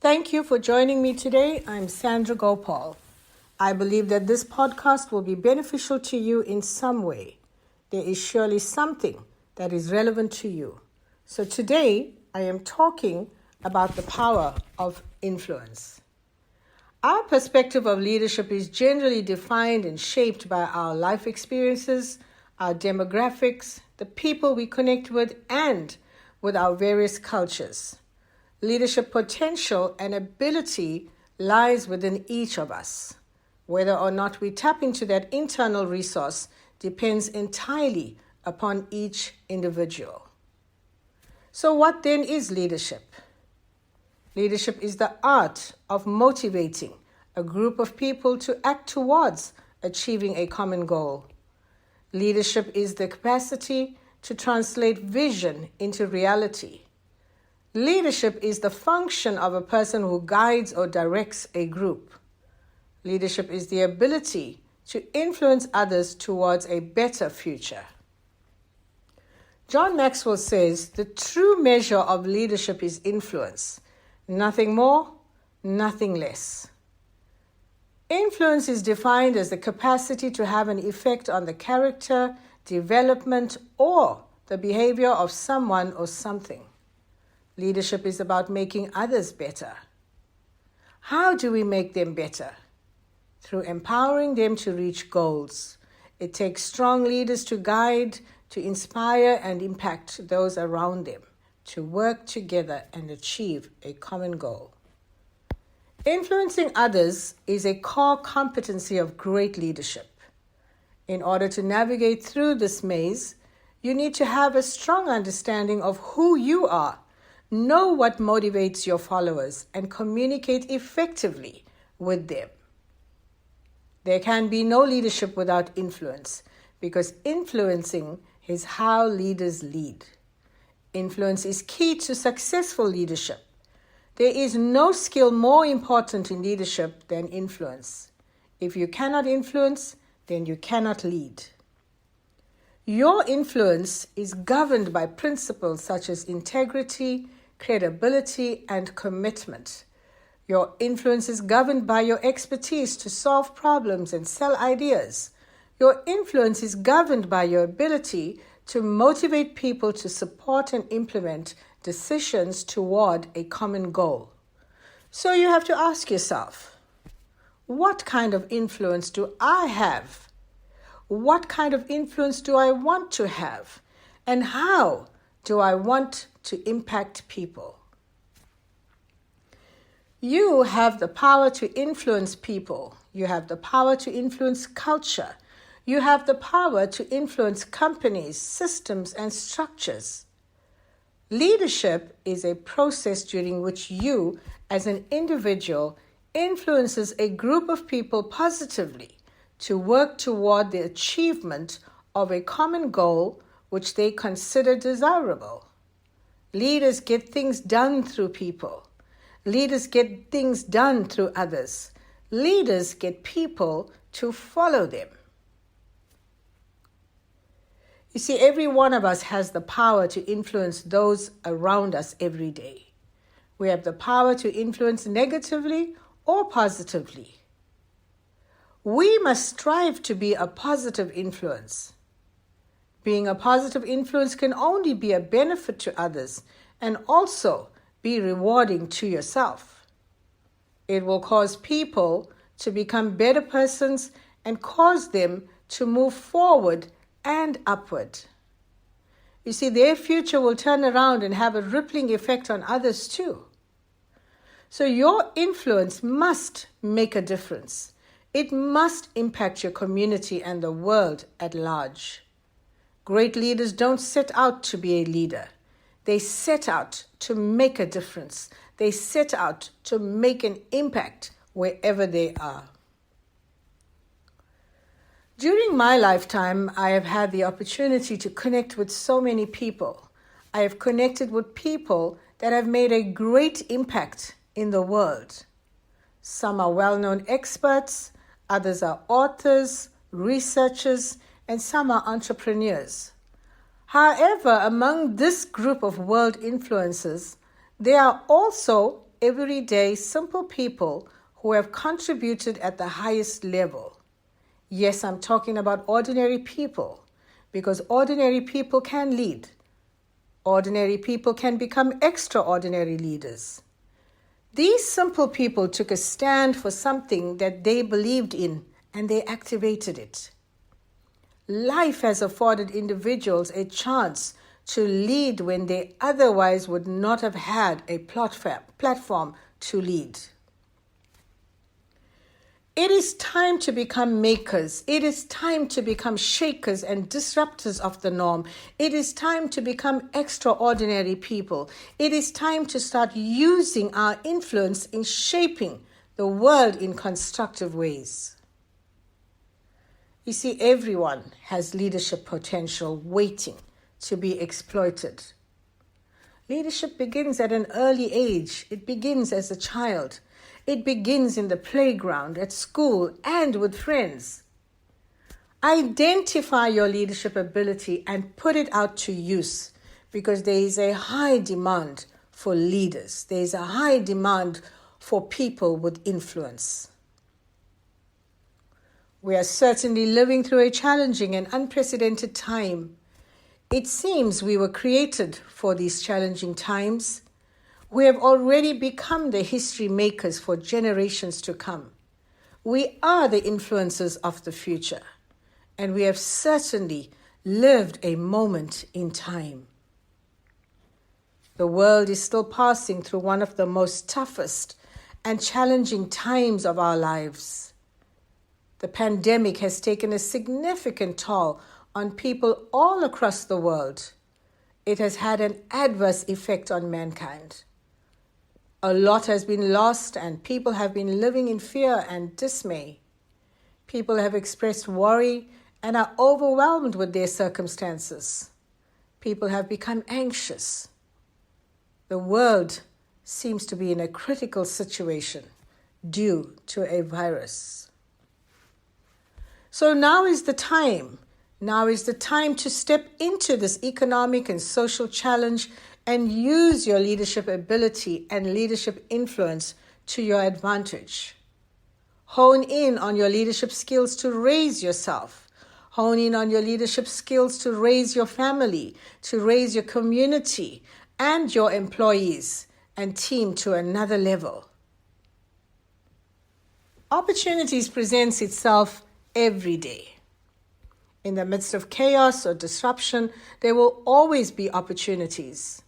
Thank you for joining me today. I'm Sandra Gopal. I believe that this podcast will be beneficial to you in some way. There is surely something that is relevant to you. So today, I am talking about the power of influence. Our perspective of leadership is generally defined and shaped by our life experiences, our demographics, the people we connect with, and with our various cultures. Leadership potential and ability lies within each of us. Whether or not we tap into that internal resource depends entirely upon each individual. So what then is leadership? Leadership is the art of motivating a group of people to act towards achieving a common goal. Leadership is the capacity to translate vision into reality. Leadership is the function of a person who guides or directs a group. Leadership is the ability to influence others towards a better future. John Maxwell says the true measure of leadership is influence. Nothing more, nothing less. Influence is defined as the capacity to have an effect on the character, development, or the behavior of someone or something. Leadership is about making others better. How do we make them better? Through empowering them to reach goals. It takes strong leaders to guide, to inspire and impact those around them, to work together and achieve a common goal. Influencing others is a core competency of great leadership. In order to navigate through this maze, you need to have a strong understanding of who you are, know what motivates your followers, and communicate effectively with them. There can be no leadership without influence, because influencing is how leaders lead. Influence is key to successful leadership. There is no skill more important in leadership than influence. If you cannot influence, then you cannot lead. Your influence is governed by principles such as integrity, credibility, and commitment. Your influence is governed by your expertise to solve problems and sell ideas. Your influence is governed by your ability to motivate people to support and implement decisions toward a common goal. So you have to ask yourself, what kind of influence do I have? What kind of influence do I want to have? And how do I want to impact people? You have the power to influence people. You have the power to influence culture. You have the power to influence companies, systems, and structures. Leadership is a process during which you, as an individual, influences a group of people positively to work toward the achievement of a common goal which they consider desirable. Leaders get things done through people. Leaders get things done through others. Leaders get people to follow them. You see, every one of us has the power to influence those around us every day. We have the power to influence negatively or positively. We must strive to be a positive influence. Being a positive influence can only be a benefit to others and also be rewarding to yourself. It will cause people to become better persons and cause them to move forward and upward. You see, their future will turn around and have a rippling effect on others too. So your influence must make a difference. It must impact your community and the world at large. Great leaders don't set out to be a leader. They set out to make a difference. They set out to make an impact wherever they are. During my lifetime, I have had the opportunity to connect with so many people. I have connected with people that have made a great impact in the world. Some are well-known experts, others are authors, researchers, and some are entrepreneurs. However, among this group of world influencers, there are also everyday, simple people who have contributed at the highest level. Yes, I'm talking about ordinary people, because ordinary people can lead. Ordinary people can become extraordinary leaders. These simple people took a stand for something that they believed in, and they activated it. Life has afforded individuals a chance to lead when they otherwise would not have had a platform to lead. It is time to become makers. It is time to become shakers and disruptors of the norm. It is time to become extraordinary people. It is time to start using our influence in shaping the world in constructive ways. You see, everyone has leadership potential waiting to be exploited. Leadership begins at an early age. It begins as a child. It begins in the playground, at school, and with friends. Identify your leadership ability and put it out to use, because there is a high demand for leaders. There is a high demand for people with influence. We are certainly living through a challenging and unprecedented time. It seems we were created for these challenging times. We have already become the history makers for generations to come. We are the influencers of the future, and we have certainly lived a moment in time. The world is still passing through one of the most toughest and challenging times of our lives. The pandemic has taken a significant toll on people all across the world. It has had an adverse effect on mankind. A lot has been lost, and people have been living in fear and dismay. People have expressed worry and are overwhelmed with their circumstances. People have become anxious. The world seems to be in a critical situation due to a virus. So now is the time. Now is the time to step into this economic and social challenge and use your leadership ability and leadership influence to your advantage. Hone in on your leadership skills to raise yourself. Hone in on your leadership skills to raise your family, to raise your community and your employees and team to another level. Opportunities presents itself every day. In the midst of chaos or disruption, there will always be opportunities.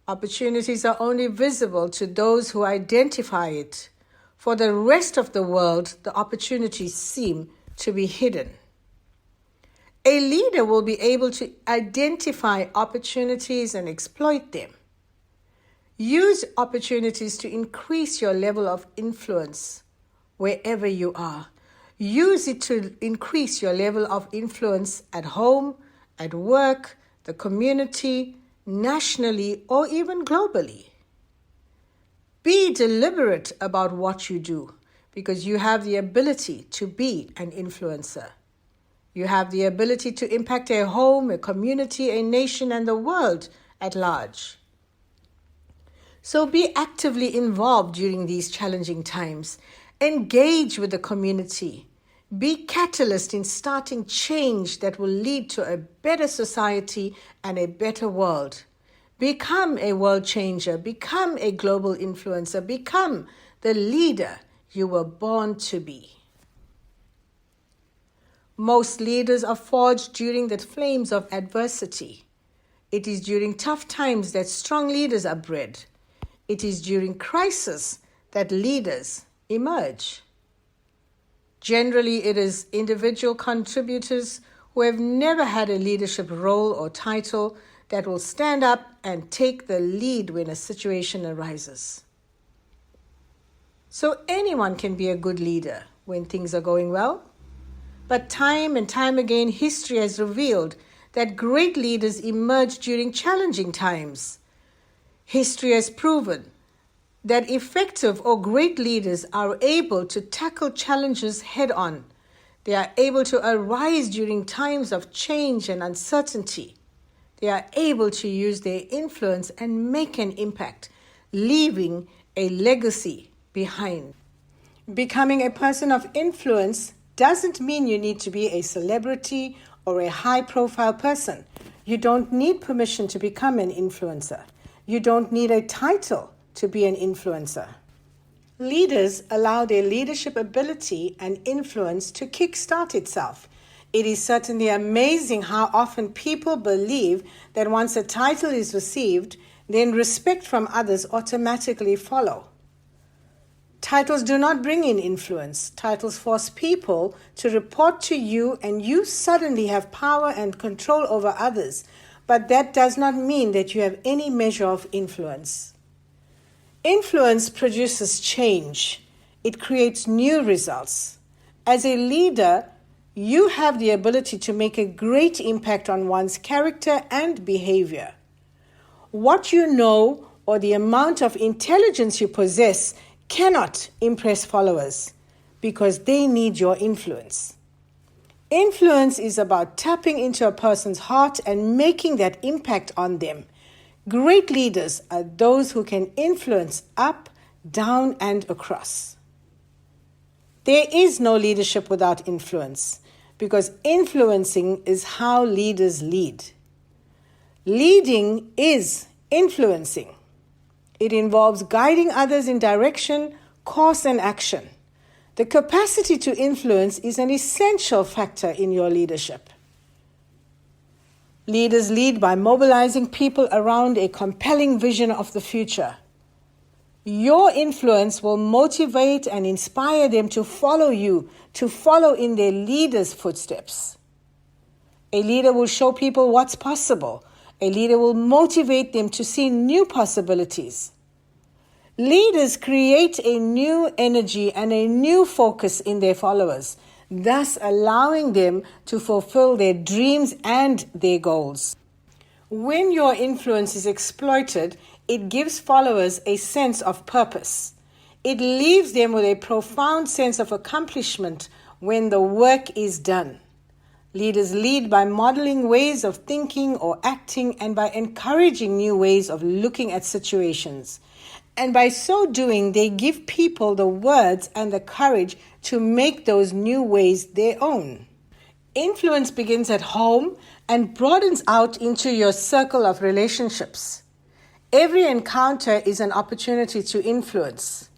Opportunities are only visible to those who identify it. For the rest of the world, the opportunities seem to be hidden. A leader will be able to identify opportunities and exploit them. Use opportunities to increase your level of influence wherever you are. Use it to increase your level of influence at home, at work, the community, nationally, or even globally. Be deliberate about what you do, because you have the ability to be an influencer. You have the ability to impact a home, a community, a nation, and the world at large. So be actively involved during these challenging times. Engage with the community. Be catalyst in starting change that will lead to a better society and a better world. Become a world changer. Become a global influencer. Become the leader you were born to be. Most leaders are forged during the flames of adversity. It is during tough times that strong leaders are bred. It is during crisis that leaders emerge. Generally, it is individual contributors who have never had a leadership role or title that will stand up and take the lead when a situation arises. So anyone can be a good leader when things are going well. But time and time again, history has revealed that great leaders emerge during challenging times. History has proven that effective or great leaders are able to tackle challenges head on. They are able to arise during times of change and uncertainty. They are able to use their influence and make an impact leaving a legacy behind. Becoming a person of influence doesn't mean you need to be a celebrity or a high-profile person. You don't need permission to become an influencer. You don't need a title to be an influencer. Leaders allow their leadership ability and influence to kickstart itself. It is certainly amazing how often people believe that once a title is received, then respect from others automatically follow. Titles do not bring in influence. Titles force people to report to you, and you suddenly have power and control over others. But that does not mean that you have any measure of influence. Influence produces change. It creates new results. As a leader, you have the ability to make a great impact on one's character and behavior. What you know or the amount of intelligence you possess cannot impress followers because they need your influence. Influence is about tapping into a person's heart and making that impact on them. Great leaders are those who can influence up, down, and across. There is no leadership without influence because influencing is how leaders lead. Leading is influencing. It involves guiding others in direction, course, and action. The capacity to influence is an essential factor in your leadership. Leaders lead by mobilizing people around a compelling vision of the future. Your influence will motivate and inspire them to follow you, to follow in their leader's footsteps. A leader will show people what's possible. A leader will motivate them to see new possibilities. Leaders create a new energy and a new focus in their followers, thus allowing them to fulfill their dreams and their goals. When your influence is exploited, it gives followers a sense of purpose. It leaves them with a profound sense of accomplishment when the work is done. Leaders lead by modeling ways of thinking or acting and by encouraging new ways of looking at situations. And by so doing, they give people the words and the courage to make those new ways their own. Influence begins at home and broadens out into your circle of relationships. Every encounter is an opportunity to influence.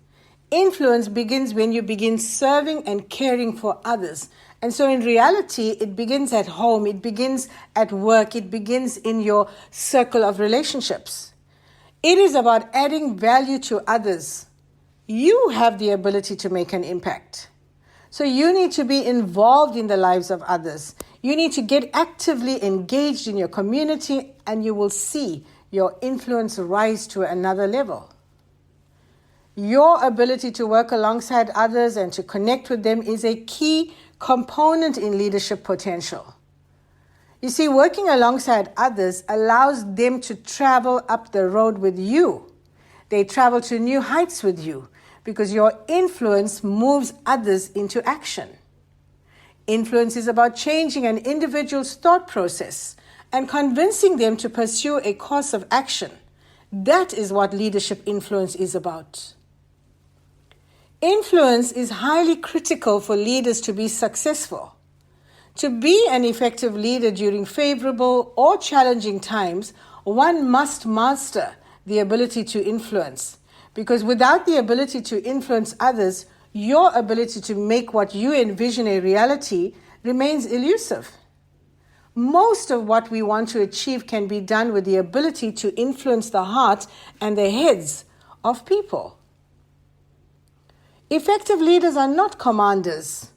Influence begins when you begin serving and caring for others. And so in reality, it begins at home, it begins at work, it begins in your circle of relationships. It is about adding value to others. You have the ability to make an impact. So you need to be involved in the lives of others. You need to get actively engaged in your community, and you will see your influence rise to another level. Your ability to work alongside others and to connect with them is a key component in leadership potential. You see, working alongside others allows them to travel up the road with you. They travel to new heights with you because your influence moves others into action. Influence is about changing an individual's thought process and convincing them to pursue a course of action. That is what leadership influence is about. Influence is highly critical for leaders to be successful. To be an effective leader during favorable or challenging times, one must master the ability to influence. Because without the ability to influence others, your ability to make what you envision a reality remains elusive. Most of what we want to achieve can be done with the ability to influence the heart and the heads of people. Effective leaders are not commanders.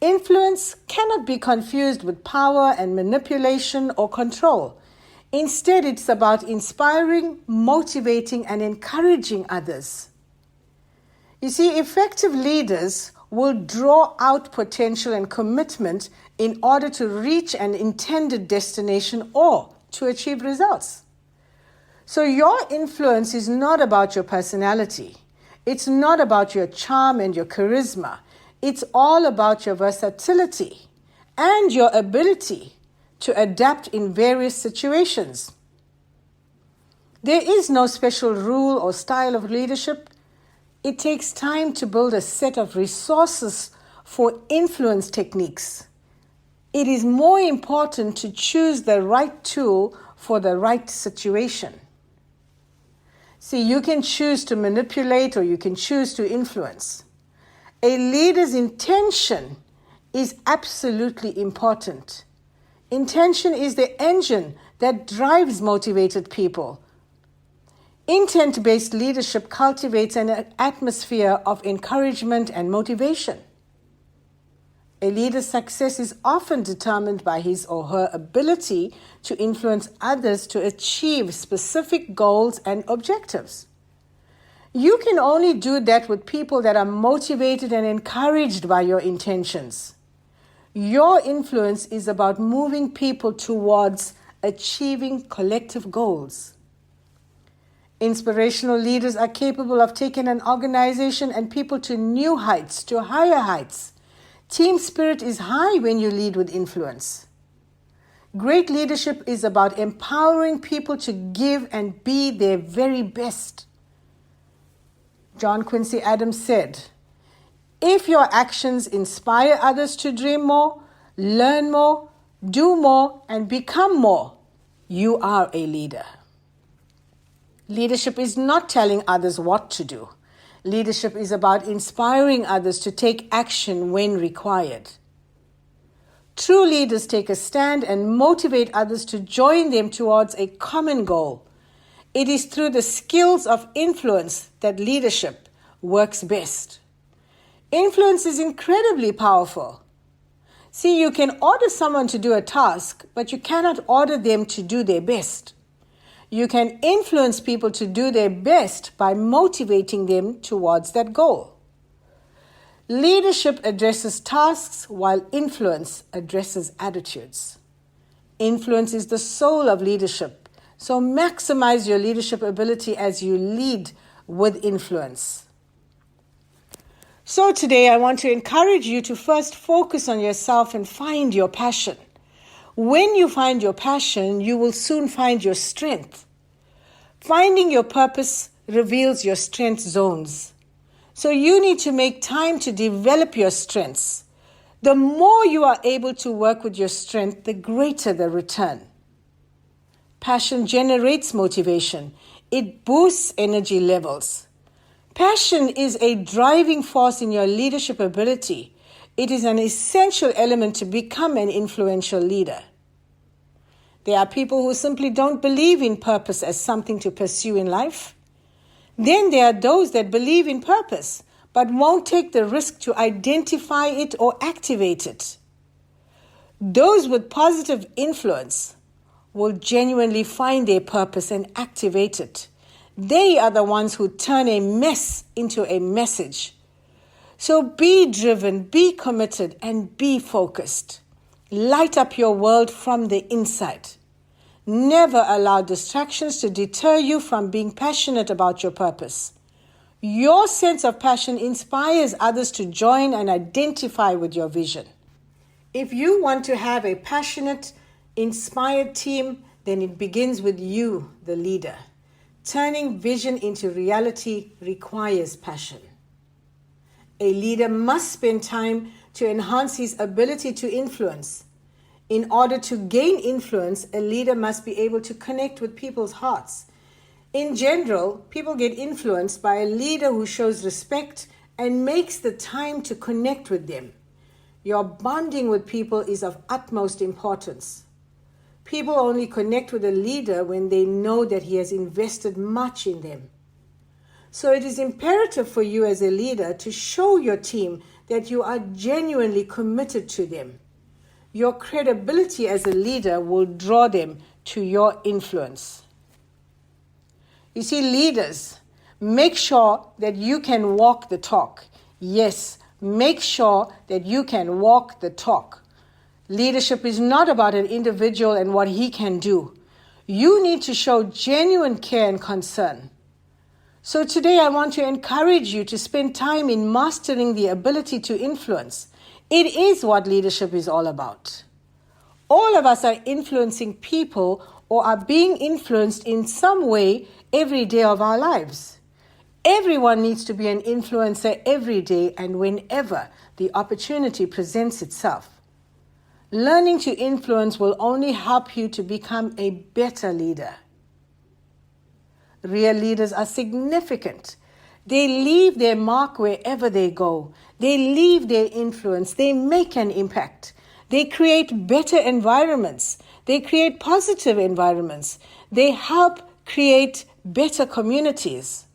Influence cannot be confused with power and manipulation or control. Instead, it's about inspiring, motivating, and encouraging others. You see, effective leaders will draw out potential and commitment in order to reach an intended destination or to achieve results. So your influence is not about your personality. It's not about your charm and your charisma. It's all about your versatility and your ability to adapt in various situations. There is no special rule or style of leadership. It takes time to build a set of resources for influence techniques. It is more important to choose the right tool for the right situation. See, you can choose to manipulate or you can choose to influence. A leader's intention is absolutely important. Intention is the engine that drives motivated people. Intent-based leadership cultivates an atmosphere of encouragement and motivation. A leader's success is often determined by his or her ability to influence others to achieve specific goals and objectives. You can only do that with people that are motivated and encouraged by your intentions. Your influence is about moving people towards achieving collective goals. Inspirational leaders are capable of taking an organization and people to new heights, to higher heights. Team spirit is high when you lead with influence. Great leadership is about empowering people to give and be their very best. John Quincy Adams said, "If your actions inspire others to dream more, learn more, do more, and become more, you are a leader." Leadership is not telling others what to do. Leadership is about inspiring others to take action when required. True leaders take a stand and motivate others to join them towards a common goal. It is through the skills of influence that leadership works best. Influence is incredibly powerful. See, you can order someone to do a task, but you cannot order them to do their best. You can influence people to do their best by motivating them towards that goal. Leadership addresses tasks while influence addresses attitudes. Influence is the soul of leadership, so maximize your leadership ability as you lead with influence. So today I want to encourage you to first focus on yourself and find your passion. When you find your passion, you will soon find your strength. Finding your purpose reveals your strength zones. So you need to make time to develop your strengths. The more you are able to work with your strength, the greater the return. Passion generates motivation. It boosts energy levels. Passion is a driving force in your leadership ability. It is an essential element to become an influential leader. There are people who simply don't believe in purpose as something to pursue in life. Then there are those that believe in purpose, but won't take the risk to identify it or activate it. Those with positive influence will genuinely find their purpose and activate it. They are the ones who turn a mess into a message. So be driven, be committed, and be focused. Light up your world from the inside. Never allow distractions to deter you from being passionate about your purpose. Your sense of passion inspires others to join and identify with your vision. If you want to have a passionate, inspired team, then it begins with you, the leader. Turning vision into reality requires passion. A leader must spend time to enhance his ability to influence. In order to gain influence, a leader must be able to connect with people's hearts. In general, people get influenced by a leader who shows respect and makes the time to connect with them. Your bonding with people is of utmost importance. People only connect with a leader when they know that he has invested much in them. So it is imperative for you as a leader to show your team that you are genuinely committed to them. Your credibility as a leader will draw them to your influence. You see, leaders, make sure that you can walk the talk. Yes, make sure that you can walk the talk. Leadership is not about an individual and what he can do. You need to show genuine care and concern. So today I want to encourage you to spend time in mastering the ability to influence. It is what leadership is all about. All of us are influencing people or are being influenced in some way every day of our lives. Everyone needs to be an influencer every day and whenever the opportunity presents itself. Learning to influence will only help you to become a better leader. Real leaders are significant. They leave their mark wherever they go. They leave their influence. They make an impact. They create better environments. They create positive environments. They help create better communities.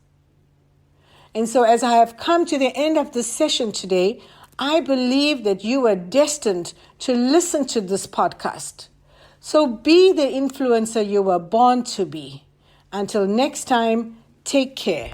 And so as I have come to the end of this session today, I believe that you are destined to listen to this podcast. So be the influencer you were born to be. Until next time, take care.